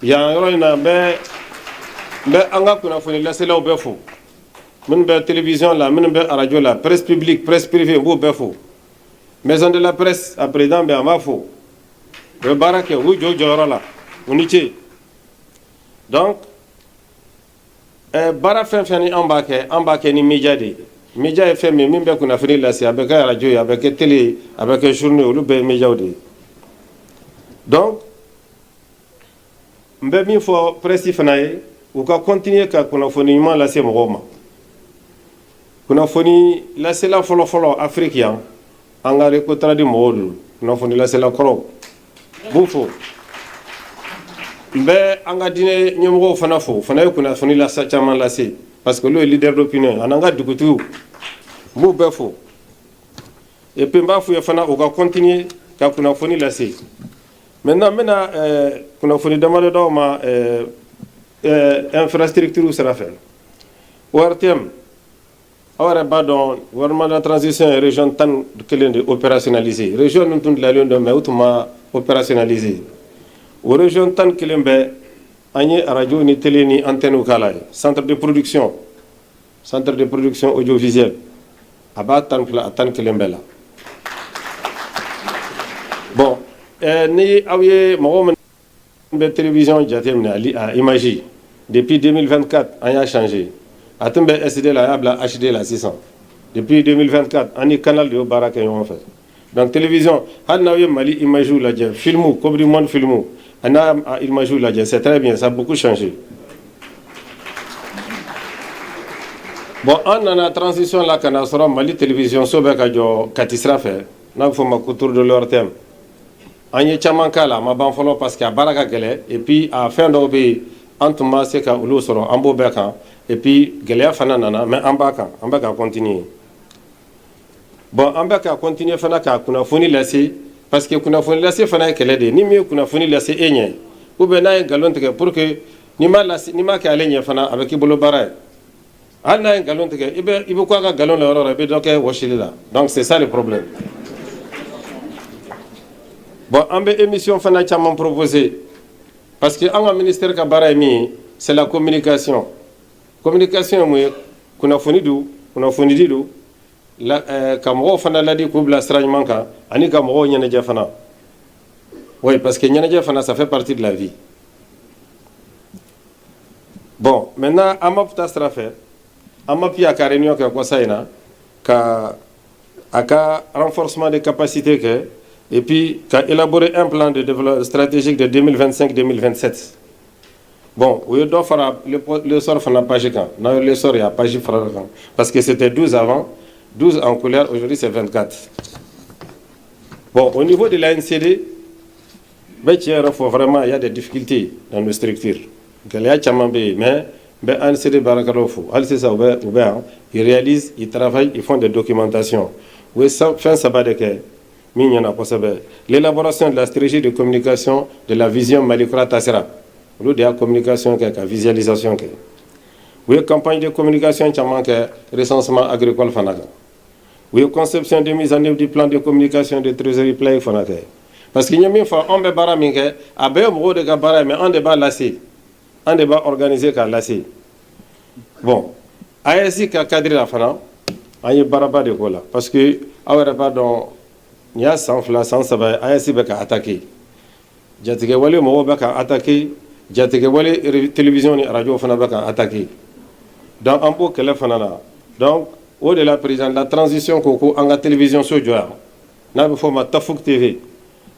Il y a un rôle, mais anga qu'on a fourni là, c'est là où il faut. Même la télévision là, même la radio là, presse publique, presse privée, où il faut. Maison de la presse, après dans ben va faut. Le baraque, où Jojo là, on y est. Donc, Barafin fait embarqué ni média de. Média FM, même bien qu'on a fini là, c'est avec la radio, avec la télé, avec les journaux, le média de. Donc, il faut presse fanaï, ou qu'on continue qu'on a fini là, c'est mon qu'on a fini là, c'est la follow africain, en a récolté du monde, qu'on a fini là, c'est la crop. Bouffo. Mais en a dîné, nous fanafo, fanaï qu'on a fini là, ça tient là, c'est parce que le leader d'opinion, en a du coup tout. Bouffo. Et puis, il faut continuer quand on a fini là, c'est. Maintenant, qu'on a fini demander dans ma infrastructure où sera fait. Au RTM, alors, dans le gouvernement de la transition et région tant que opérationnalisée. Région nous tourne la ligne de Maoutma opérationnalisée. Aux régions tant que l'embe, Agnès radio ni télé ni antenne ou calais. Centre de production audiovisuelle. Abat tant que l'embe là. Bon, ni aviez La télévision a imagé. Depuis 2024, on a changé. A SD la HD la 600. Depuis 2024, on a canal de Barak et on fait. Donc télévision, on a Mali image la film, comme du monde film. On a image la c'est très bien, ça a beaucoup changé. Bon, on a la transition là qu'on a sur Mali télévision, so be ka jo katisra fait. Na faut ma couture de leur thème. Anye chamanka là, ma ban follow parce qu'il y a baraka gele et puis à fin d'obé antuma c'est ka ulo soro ambo beka et puis gele fana nana mais ambaka continuer. Bon, ambaka continuer fana ka kuna foni laisser parce que kuna foni laisser fana kele de ni mieux kuna foni laisser enye. Ou ben na galon te pour que ni ma ka alenya fana avec ibolo bara. Ana un galon te ibe quoi ka galon la ora be donc washila. Donc c'est ça le problème. Bon, on a une émission qui a proposée. Parce que le ministère de Barami, c'est la communication. Communication, qu'on a fourni d'où, comme on a dit que la strangement, on a comme on a fana. Oui, parce que Nyanaja Fana, ça fait partie de la vie. Bon, maintenant, on a pu faire. On a pu faire une réunion qui a renforcement des capacités. Et puis, qui a élaboré un plan de développement stratégique de 2025-2027. Bon, oui, on fera le sort de la page quand. Non, le sort, il y a page quand. Parce que c'était 12 avant, 12 en couleur, aujourd'hui c'est 24. Bon, au niveau de la NCD, vraiment, il y a des difficultés dans nos structures. Mais, NCD Barakarofo, ils réalisent, ils travaillent, ils font des documentations. Oui, fin sabbat de l'élaboration de la stratégie de communication de la vision Malikura Tassera. Nous de la communication, la visualisation. Oui, campagne de communication, recensement agricole. Oui, conception de mise en œuvre du plan de communication de trésorerie play. Parce qu'il y a une fois, on peut baramingue, à Béomro de Gabara, mais on débat lassé. Un débat organisé car lassé. Bon, ASI qui a cadré la fana, on y a baraba de cola. Parce que, pardon, il y a 100 flas, 100 sabay, ASI beka attaqué. Jatige wale mo beka attaqué, jatige wale télévision et radio fana beka attaqué. Donc un peu quelle fana. Donc au-delà président la transition koko en la télévision so joa. Na be forma Tafouk TV.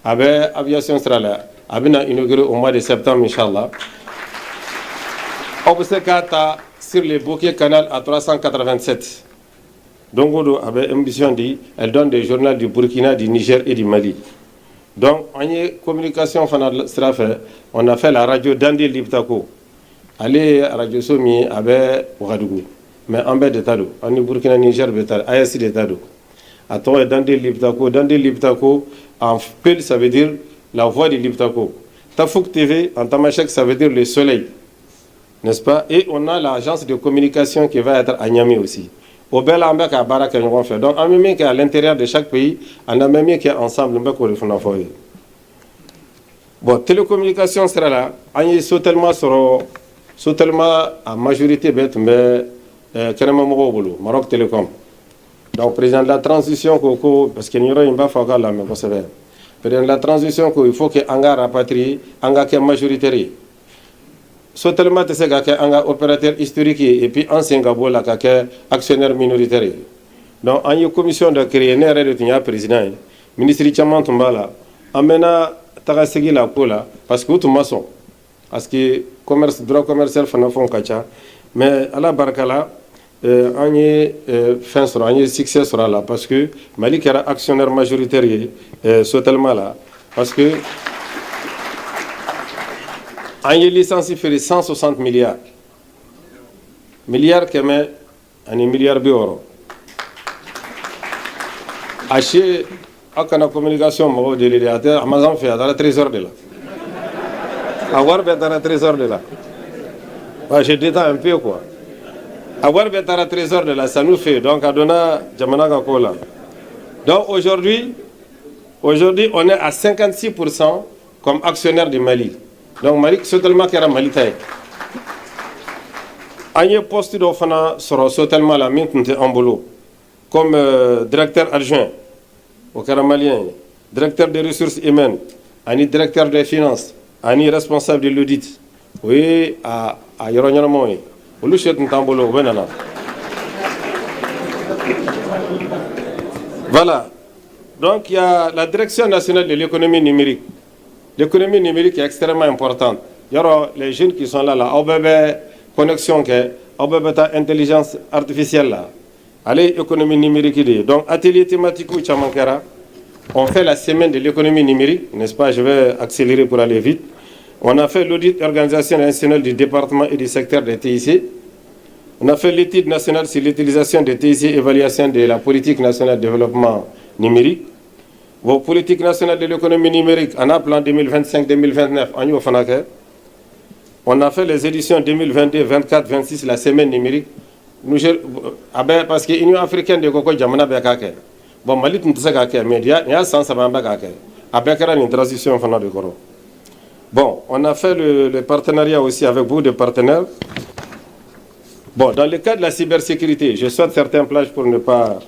Avec aviation strala, abina inauguré au mois de septembre inchallah. Obsekata sur le bouquet canal à 387. Donc, avec ambition dit, elle donne des journaux du Burkina, du Niger et du Mali. Donc, on y a communication, on a fait la radio Dandi Liptako. Allez à la radio Somi avec Ouagadougou. Mais en bas de Tado, on est Burkina, Niger, ASI de Tado. À toi, Dandi Liptako, en Pel, ça veut dire la voix de Liptako. Tafouk TV, en Tamashek, ça veut dire le soleil. N'est-ce pas? Et on a l'agence de communication qui va être à Niamey aussi. Au bel ambek à Barak et on fait. Donc, en même temps, à l'intérieur de chaque pays, on a même qui est ensemble, on peut faire. Bon, télécommunication sera là. On est totalement à majorité, mais Maroc Télécom. Donc, président de la transition, parce qu'il n'y aura pas de là, mais vous savez. Président de la transition, il faut que Anga rapatrie, Anga qui est majoritaire. Sotelma te sega ke anga opérateur historique et puis ancien gabo la ka actionnaire minoritaire. Donc en une commission de créer ne rede tinya président ministre Chaman Tumbala amena taga segi la kola parce que tout maçon parce que commerce droit commercial fana fon kacha mais ala barakala on est fin sur on est succès sur là parce que Mali kera actionnaire majoritaire Sotelma là parce que on y licencié 160 milliards. Milliards qui met un milliard d'euros. Acheter à la communication, de l'idéateur, Amazon fait dans la trésor de là. Avoir dans la trésor de là. Je détends un peu quoi. Avoir dans la trésor de là, ça nous fait donc à donner Jamanaga Kola. Donc aujourd'hui, on est à 56% comme actionnaire du Mali. Donc, Mali, c'est tellement qu'il y a Mali. Il y a un poste d'offre sur tellement la mine en boulot. Comme directeur adjoint au Caramalien, directeur des ressources humaines, directeur des finances, ani responsable de l'audit oui à yoronyamo au lu chet ntambolo benana. Voilà. Donc il y a la direction nationale de l'économie numérique. L'économie numérique est extrêmement importante. Il y aura les jeunes qui sont là, OBB connexion, OBB intelligence artificielle là. Allez, économie numérique. Donc atelier thématique ou Chamankara, on fait la semaine de l'économie numérique, n'est-ce pas? Je vais accélérer pour aller vite. On a fait l'audit organisation nationale du département et du secteur des TIC. On a fait l'étude nationale sur l'utilisation des TIC, évaluation de la politique nationale de développement numérique. Vos politiques nationales de l'économie numérique, en a plan 2025-2029, on a fait les éditions 2022, 24, 26, la semaine numérique. Parce que l'Union africaine de Koko Djamana Bekake. Bon, Malit Ntsakake, mais il y a 100 Bekake. Avec une transition de Koro. Bon, on a fait le partenariat aussi avec beaucoup de partenaires. Bon, dans le cas de la cybersécurité, je saute certaines plages pour ne pas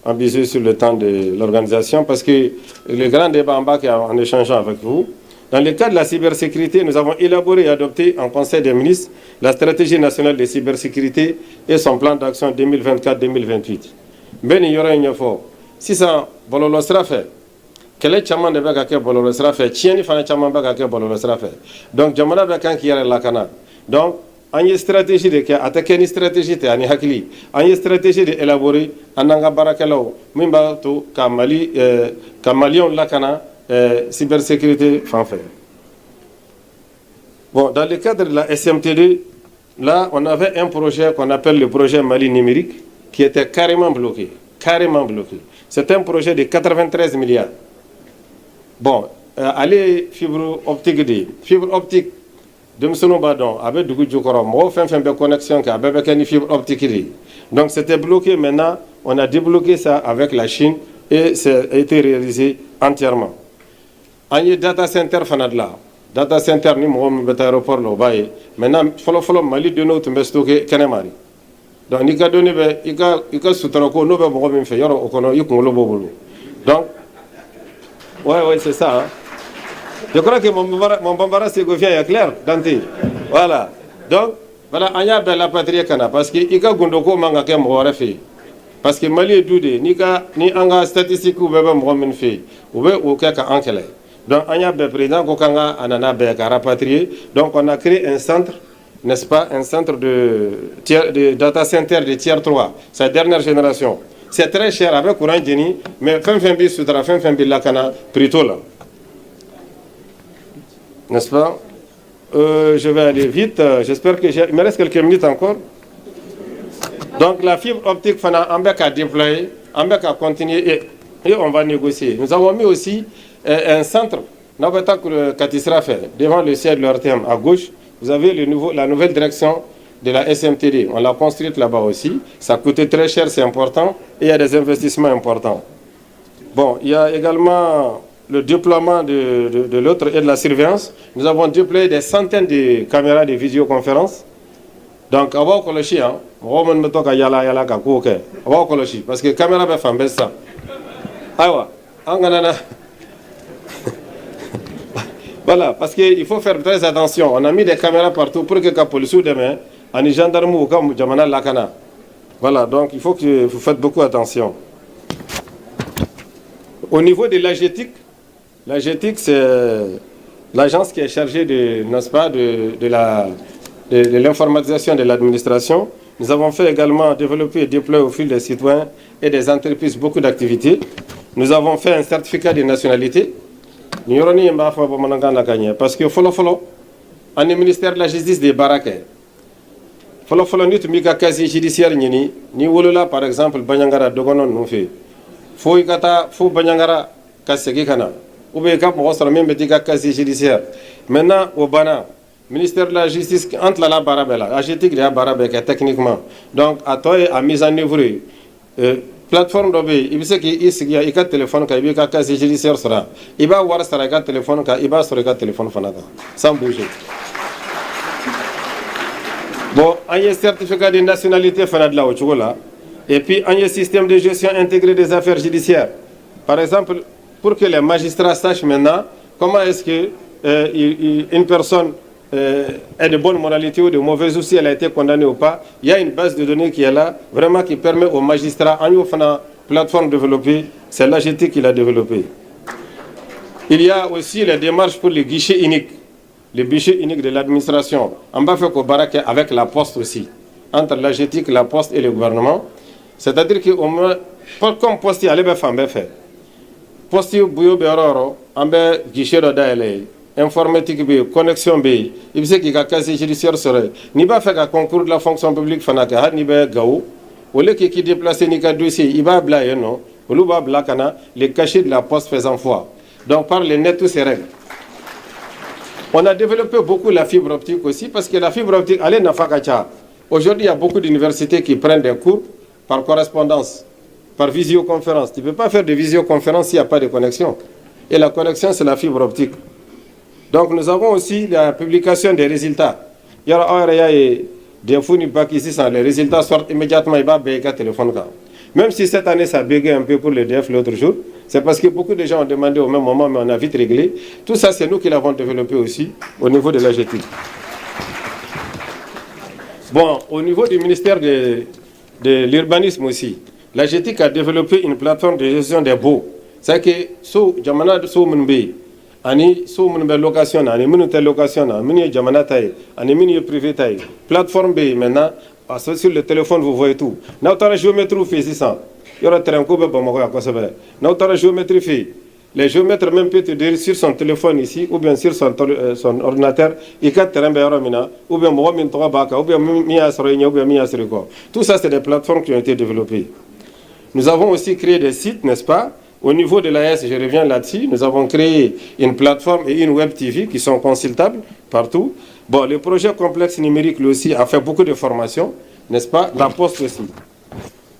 abuser sur le temps de l'organisation, parce que le grand débat en bas en échangeant avec vous, dans le cas de la cybersécurité, nous avons élaboré et adopté en Conseil des ministres la stratégie nationale de cybersécurité et son plan d'action 2024-2028. Ben, il y aura une fois. Si ça, bololo sera fait. Quel est chaman de Bagake bololo sera fait? Tieni fana chaman Bagake bololo sera fait. Donc, Jamana Bakan qui est la Kana. Donc, il y a une stratégie de attaquer une stratégie de ani hakili. Il y a une stratégie de élaborer ananga barakelo. Mimba to kamali kamalion lakana cybersécurité fanfare. Bon, dans le cadre de la SMTD, là, on avait un projet qu'on appelle le projet Mali numérique, qui était carrément bloqué. Carrément bloqué. C'est un projet de 93 milliards. Bon, allez, fibre optique, de M. Badon, avec du Goudjoukorom, moi, fin de connexion, avec une fibre optique. Donc, c'était bloqué. Maintenant, on a débloqué ça avec la Chine et ça a été réalisé entièrement. Il y a data center fanadla. Data center, nous avons un aéroport là. Maintenant, follow Mali de nous, tu me stocké Kanemari. Donc, il y a donné, il y a soutenoko, nous avons fait, donc, ouais, c'est ça. Hein. Je crois que mon bambara ségofien est clair, Dante. Voilà. Donc, voilà, il y a la patrie kana, parce que il y a Gondoko Mangake Mouarefi. Parce que Mali est doudé, ni anga statistique ou bébé Mouamin fait, ou bien au cas qu'Ankele. Donc, il y a le président Kokanga Anana Beka rapatrié. Donc, on a créé un centre, n'est-ce pas, un centre de data center de tiers 3, sa dernière génération. C'est très cher avec courant Jenny, mais fin Soudra, fin Lakana, plutôt là. N'est-ce pas? Je vais aller vite. J'espère que il me reste quelques minutes encore. Donc la fibre optique, Ambek a déployé, Ambek a continué et on va négocier. Nous avons mis aussi un centre, Katisra fait, devant le siège de l'Ortem à gauche. Vous avez la nouvelle direction de la SMTD. On l'a construite là-bas aussi. Ça coûtait très cher, c'est important. Et il y a des investissements importants. Bon, il y a également le déploiement de l'autre et de la surveillance. Nous avons déployé des centaines de caméras de visioconférence. Donc, avant qu'on le chie, parce que la caméra va faire ça. Voilà, parce qu'il faut faire très attention. On a mis des caméras partout pour que la police demain, en gendarme ou comme Jamana Lakana. Voilà, donc il faut que vous faites beaucoup attention. Au niveau de l'AGETIC, c'est l'agence qui est chargée de l'informatisation de l'administration. Nous avons fait également développer et déployer au fil des citoyens et des entreprises beaucoup d'activités. Nous avons fait un certificat de nationalité. Parce que follow, on est ministère de la justice des Baraké. Follow, nous mika quasi judiciaire ni wolola par exemple Banyangara dogonon nous fait. Faut Banyangara kasegi kana. Ou bien quand on sera même petit quasi judiciaire. Maintenant au Bana, ministère de la justice entre la barabella, agétique de la barabella techniquement. Donc à toi à mise en œuvre plateforme d'obé, il sait qu'il y a un téléphone qui est quasi judiciaire sera. Il va voir sur un téléphone il va sur un téléphone fanada sans bouger. Bon, il y a un certificat de nationalité fanada là. Et puis il y a un système de gestion intégré des affaires judiciaires. Par exemple, pour que les magistrats sachent maintenant comment est-ce que une personne est de bonne moralité ou de mauvaise, ou si elle a été condamnée ou pas, il y a une base de données qui est là, vraiment qui permet aux magistrats, en une plateforme développée, c'est l'AGT qui l'a développée. Il y a aussi les démarches pour les guichets uniques de l'administration. On va faire Kobarak avec la poste aussi, entre l'AGT, la poste et le gouvernement. C'est-à-dire qu'au moins, comme poste, il y a les faire. Poste, Bouyo Beroro, on va guichet de informatique, connexion, il sait qu'il y a quasi judiciaire serait. Ni pas faire un concours de la fonction publique, Fanaka, ni pas Gaou, au lieu qu'il déplace ni qu'un dossier, il va blayer, non, ou l'ouba blacana, les cachets de la poste faisant foi. Donc par les nets, tous ces règles. On a développé beaucoup la fibre optique aussi, parce que la fibre optique, elle est dans Fakacha. Aujourd'hui, il y a beaucoup d'universités qui prennent des cours par correspondance, par visioconférence. Tu ne peux pas faire de visioconférence s'il n'y a pas de connexion. Et la connexion, c'est la fibre optique. Donc nous avons aussi la publication des résultats. Il y aura des founis pas ici, les résultats sortent immédiatement, il va bégayer le téléphone. Même si cette année ça bégayé un peu pour le DF l'autre jour, c'est parce que beaucoup de gens ont demandé au même moment, mais on a vite réglé. Tout ça, c'est nous qui l'avons développé aussi au niveau de l'AGT. Bon, au niveau du ministère de l'urbanisme aussi, l'AGT a développé une plateforme de gestion des baux. C'est que sous Jamana sous Munbe, ani sous Munbe location, ani Munute location, ani Jamana taille, ani Mini privé taille. Plateforme B maintenant, sur le téléphone vous voyez tout. N'autant géométrie fait 600. Il y aura un coup de Bamako à quoi ça va. N'autant géométrie fait. Les géomètres même peuvent te dire sur son téléphone ici, ou bien sur son ordinateur, il y a terrain béramina, ou bien Mohamed Torabaka, ou bien Mia Soronia, ou bien Mia Siriko. Tout ça, c'est des plateformes qui ont été développées. Nous avons aussi créé des sites, n'est-ce pas? Au niveau de l'AS, je reviens là-dessus, nous avons créé une plateforme et une web TV qui sont consultables partout. Bon, le projet complexe numérique, lui aussi, a fait beaucoup de formations, n'est-ce pas? La Poste aussi.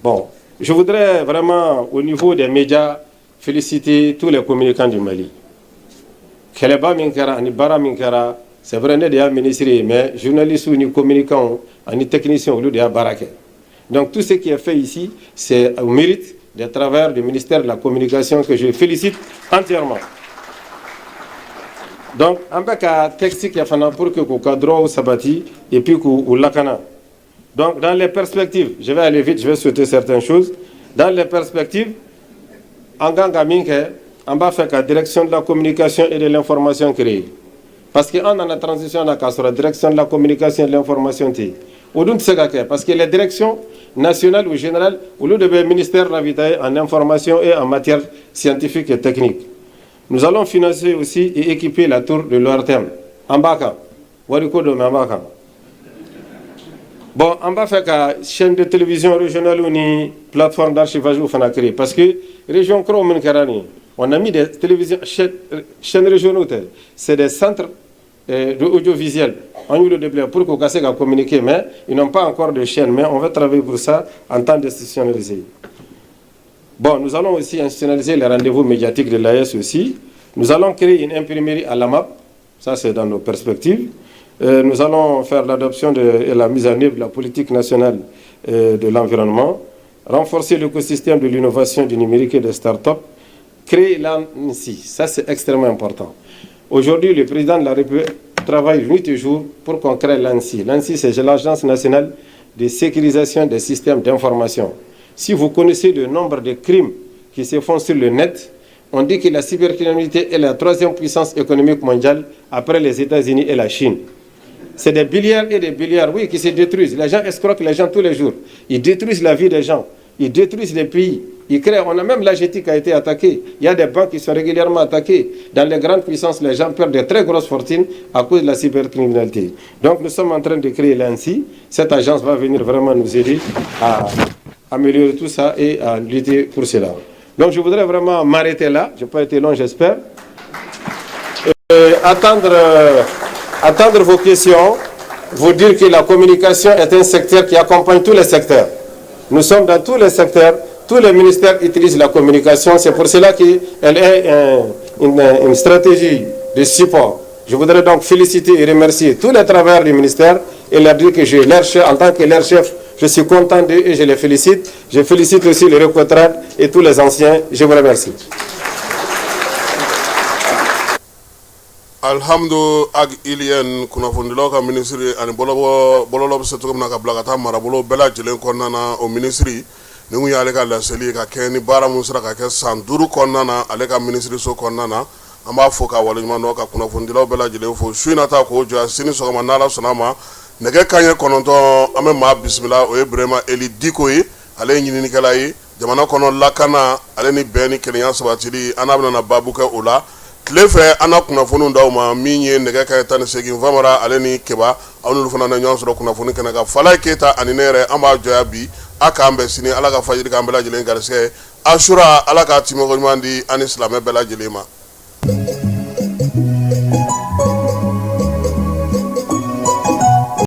Bon, je voudrais vraiment, au niveau des médias, féliciter tous les communicants du Mali. Keleba Minkara, Bara Minkara, c'est vrai, il y a un ministre, mais journalistes ou communicants, ni techniciens, au lieu de Barake. Donc tout ce qui est fait ici, c'est au mérite de travers du ministère de la Communication que je félicite entièrement. Donc, un peu de texte qui a fait pour que le cadre ou sabati et puis que lakana. Donc, dans les perspectives, je vais aller vite, je vais souhaiter certaines choses. Dans les perspectives, en Gangaminke, on va faire la direction de la communication et de l'information créée. Parce qu'on a la transition sur la direction de la communication et de l'information. Parce que les directions nationales ou générales, au lieu de ministère ravitaillé en information et en matière scientifique et technique. Nous allons financer aussi et équiper la tour de l'ORTM. En Baka. Bon, on va faire une chaîne de télévision régionale ou une plateforme d'archivage ou créer. Parce que région Kromen Karani, on a mis des télévisions, chaînes régionales, c'est des centres de audiovisuel. On a eu le développement pour qu'on puisse communiquer, mais ils n'ont pas encore de chaîne. Mais on va travailler pour ça en temps d'institutionnaliser. Bon, nous allons aussi institutionnaliser les rendez-vous médiatiques de l'AS aussi. Nous allons créer une imprimerie à la MAP. Ça, c'est dans nos perspectives. Nous allons faire l'adoption et la mise en œuvre de la politique nationale de l'environnement, renforcer l'écosystème de l'innovation du numérique et des start-up, créer l'ANSI. Ça, c'est extrêmement important. Aujourd'hui, le président de la République travaille nuit et jour pour qu'on crée l'ANSI. L'ANSI, c'est l'Agence nationale de sécurisation des systèmes d'information. Si vous connaissez le nombre de crimes qui se font sur le net, on dit que la cybercriminalité est la troisième puissance économique mondiale après les États-Unis et la Chine. C'est des milliards et des milliards, oui, qui se détruisent. Les gens escroquent les gens tous les jours. Ils détruisent la vie des gens. Ils détruisent les pays. Ils créent. On a même l'AGT qui a été attaqué. Il y a des banques qui sont régulièrement attaquées. Dans les grandes puissances, les gens perdent de très grosses fortunes à cause de la cybercriminalité. Donc nous sommes en train de créer l'ANSI. Cette agence va venir vraiment nous aider à améliorer tout ça et à lutter pour cela. Donc je voudrais vraiment m'arrêter là. Je n'ai pas été long, j'espère. Attendre vos questions, vous dire que la communication est un secteur qui accompagne tous les secteurs. Nous sommes dans tous les secteurs, tous les ministères utilisent la communication, c'est pour cela qu'elle est une stratégie de support. Je voudrais donc féliciter et remercier tous les travailleurs du ministère et leur dire que en tant que leur chef, je suis content d'eux et je les félicite. Je félicite aussi les retraités et tous les anciens. Je vous remercie. alhamdu ag ilien kunnafondilaw ka ministry ani bololo bɛ se cogo min na ka bila ka taa marabolo bɛɛ lajɛlen kɔnɔna na o ministry ni kun y'ale ka laseli ka kɛ ni baara mun sera ka kɛ san 5 kɔnɔna na ale ka ministry so kɔnɔna na an b'a fɔ ka waleɲuman dɔn ka kunnafonidilaw bɛɛ lajɛlen fo su in na ta k'o jɔ sini sɔgɔma n'Ala sɔnna a ma nɛgɛ kanɲɛ 9 an bɛ maa bisimila o ye Burema Eli Diko ye ale ye ɲininikɛla ye jamana kɔnɔ lakana ale ni bɛn ni kelenya sabatili an n'a bɛna baabu kɛ o la tile fɛ an na kunnafoniw d'aw ma min ye nɛgɛ kanɲɛ 18 Famara ale ni Keba aw n'olu fana na ɲɔgɔn sɔrɔ kunnafoni kɛnɛ kan Falaye Keyita ani ne yɛrɛ an b'a jɔya bi a k'an bɛn sini Ala ka fajiri k'an bɛɛ lajɛlen garisɛgɛ Asura Ala ka timɔgɔ ɲuman di ani silamɛ bɛɛ lajɛlen ma.